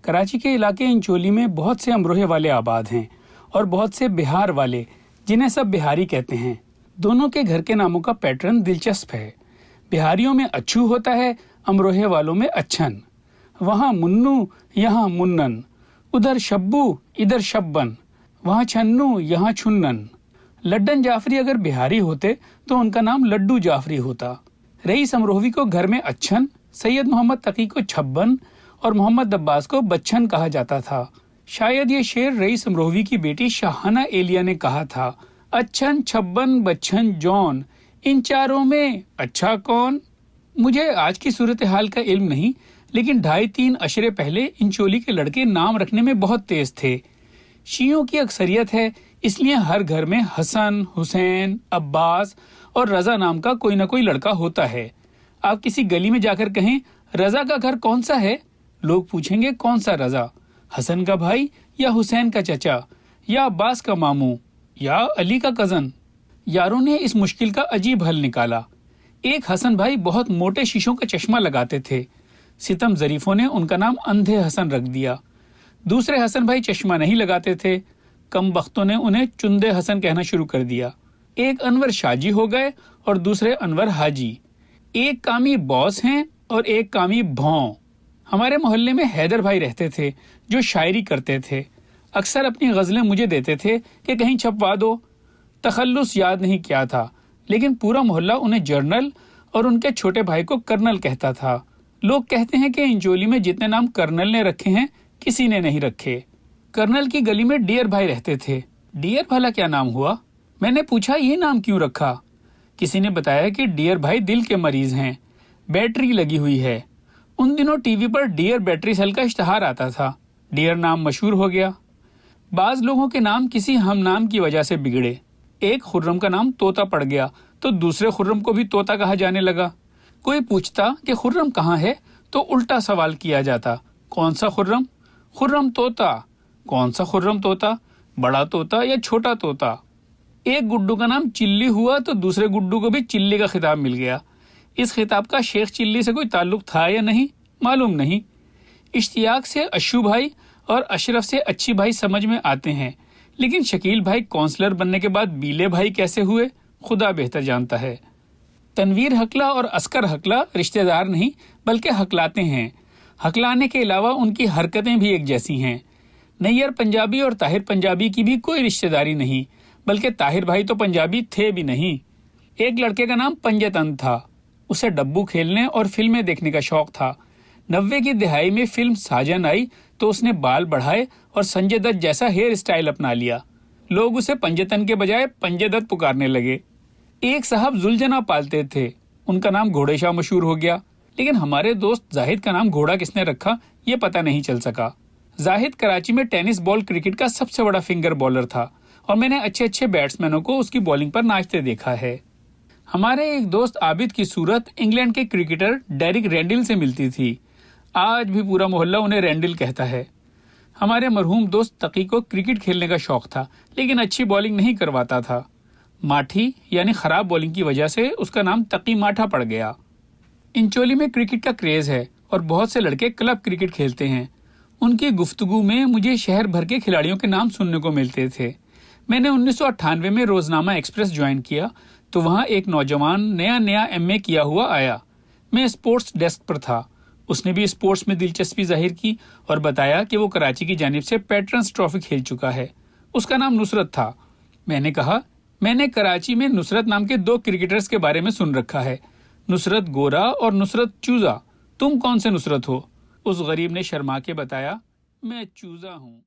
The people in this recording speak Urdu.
کراچی کے علاقے انچولی میں بہت سے امروہے والے آباد ہیں اور بہت سے بہار والے جنہیں سب بہاری کہتے ہیں۔ دونوں کے گھر کے ناموں کا پیٹرن دلچسپ ہے۔ بہاریوں میں اچھو ہوتا ہے، امروہے والوں میں اچھن۔ وہاں منو، یہاں منن، ادھر شبو، ادھر شبن، وہاں چھنو، یہاں چھنن۔ لڈن جعفری اگر بہاری ہوتے تو ان کا نام لڈو جعفری ہوتا۔ رئیس امروہوی کو گھر میں اچھن، سید محمد تقی کو چھبن اور محمد عباس کو بچھن کہا جاتا تھا۔ شاید یہ شعر رئیس امروہوی کی بیٹی شاہانہ ایلیا نے کہا تھا، اچھن چھبن بچھن جون، ان چاروں میں اچھا کون؟ مجھے آج کی صورتحال کا علم نہیں، لیکن 2.5-3 عشرے پہلے انچولی کے لڑکے نام رکھنے میں بہت تیز تھے۔ شیعوں کی اکثریت ہے، اس لیے ہر گھر میں حسن، حسین، عباس اور رضا نام کا کوئی نہ کوئی لڑکا ہوتا ہے۔ آپ کسی گلی میں جا کر کہیں رضا کا گھر کون سا ہے، لوگ پوچھیں گے کون سا رضا، حسن کا بھائی یا حسین کا چچا یا عباس کا ماموں یا علی کا کزن؟ یاروں نے اس مشکل کا عجیب حل نکالا۔ ایک حسن بھائی بہت موٹے شیشوں کا چشمہ لگاتے تھے، ستم ظریفوں نے ان کا نام اندھے حسن رکھ دیا۔ دوسرے حسن بھائی چشمہ نہیں لگاتے تھے، کم بختوں نے انہیں چندے حسن کہنا شروع کر دیا۔ ایک انور شاجی ہو گئے اور دوسرے انور حاجی۔ ایک کامی باس ہیں اور ایک کامی بھون۔ ہمارے محلے میں حیدر بھائی رہتے تھے جو شاعری کرتے تھے، اکثر اپنی غزلیں مجھے دیتے تھے کہ کہیں چھپوا دو۔ تخلص یاد نہیں کیا تھا، لیکن پورا محلہ انہیں جرنل اور ان کے چھوٹے بھائی کو کرنل کہتا تھا۔ لوگ کہتے ہیں کہ انچولی میں جتنے نام کرنل نے رکھے ہیں کسی نے نہیں رکھے۔ کرنل کی گلی میں ڈیئر بھائی رہتے تھے۔ ڈیئر بھلا کیا نام ہوا؟ میں نے پوچھا یہ نام کیوں رکھا؟ کسی نے بتایا کہ ڈیئر بھائی دل کے مریض ہیں، بیٹری لگی ہوئی ہے۔ ان دنوں ٹی وی پر ڈیئر بیٹری سیل کا اشتہار آتا تھا، ڈیئر نام مشہور ہو گیا۔ بعض لوگوں کے نام کسی ہم نام کی وجہ سے بگڑے۔ ایک خرم کا نام طوطا پڑ گیا تو دوسرے خرم کو بھی طوطا کہا جانے لگا۔ کوئی پوچھتا کہ خرم کہاں ہے تو الٹا سوال کیا جاتا، کون سا خرم؟ خرم طوطا۔ کون سا خرم طوطا؟ بڑا طوطا یا چھوٹا طوطا؟ ایک گڈو کا نام چلی ہوا تو دوسرے گڈو کو بھی چلی کا خطاب مل گیا۔ اس خطاب کا شیخ چلی سے کوئی تعلق تھا یا نہیں معلوم نہیں۔ اشتیاق سے اشو بھائی اور اشرف سے اچھی بھائی سمجھ میں آتے ہیں، لیکن شکیل بھائی کونسلر بننے کے بعد بیلے بھائی کیسے ہوئے خدا بہتر جانتا ہے۔ تنویر حقلہ اور عسکر حقلہ رشتہ دار نہیں بلکہ حقلاتے ہیں۔ حقلانے کے علاوہ ان کی حرکتیں بھی ایک جیسی ہیں۔ نیئر پنجابی اور طاہر پنجابی کی بھی کوئی رشتہ داری نہیں، بلکہ طاہر بھائی تو پنجابی تھے بھی نہیں۔ ایک لڑکے کا نام پنجتن تھا، اسے ڈبو کھیلنے اور فلمیں دیکھنے کا شوق تھا۔ 90 کی دہائی میں فلم ساجن آئی تو اس نے بال بڑھائے اور سنجے دت جیسا ہیئر اسٹائل اپنا لیا۔ لوگ اسے پنجتن کے بجائے پنجے دت پکارنے لگے۔ ایک صاحب زلجنا پالتے تھے، ان کا نام گھوڑے شاہ مشہور ہو گیا، لیکن ہمارے دوست زاہد کا نام گھوڑا کس نے رکھا یہ پتہ نہیں چل سکا۔ زاہد کراچی میں ٹینس بال کرکٹ کا سب سے بڑا فنگر بالر تھا اور میں نے اچھے بیٹسمینوں کو اس کی بالنگ پر ناچتے دیکھا ہے۔ ہمارے ایک دوست عابد کی صورت انگلینڈ کے کرکٹر ڈیرک رینڈل سے ملتی تھی، آج بھی پورا محلہ انہیں رینڈل کہتا ہے۔ ہمارے مرحوم دوست تقی کو کرکٹ کھیلنے کا شوق تھا، لیکن اچھی بالنگ نہیں کرواتا تھا۔ ماٹھی یعنی خراب بالنگ کی وجہ سے اس کا نام تقی ماٹھا پڑ گیا۔ انچولی میں کرکٹ کا کریز ہے اور بہت سے لڑکے کلب کرکٹ کھیلتے ہیں۔ ان کی گفتگو میں مجھے شہر بھر کے کھلاڑیوں کے نام سننے کو ملتے تھے۔ میں نے 1998 میں روزنامہ ایکسپریس جوائن کیا تو وہاں ایک نوجوان نیا ایم اے کیا ہوا آیا۔ میں اسپورٹس ڈیسک پر تھا، اس نے بھی اسپورٹس میں دلچسپی ظاہر کی اور بتایا کہ وہ کراچی کی جانب سے پیٹرنز ٹرافی کھیل چکا ہے۔ اس کا نام نصرت تھا۔ میں نے کہا میں نے کراچی میں نصرت نام کے 2 کرکٹرز کے بارے میں سن رکھا ہے، نصرت گورا اور نصرت چوزا، تم کون سے نصرت ہو؟ اس غریب نے شرما کے بتایا میں چوزا ہوں۔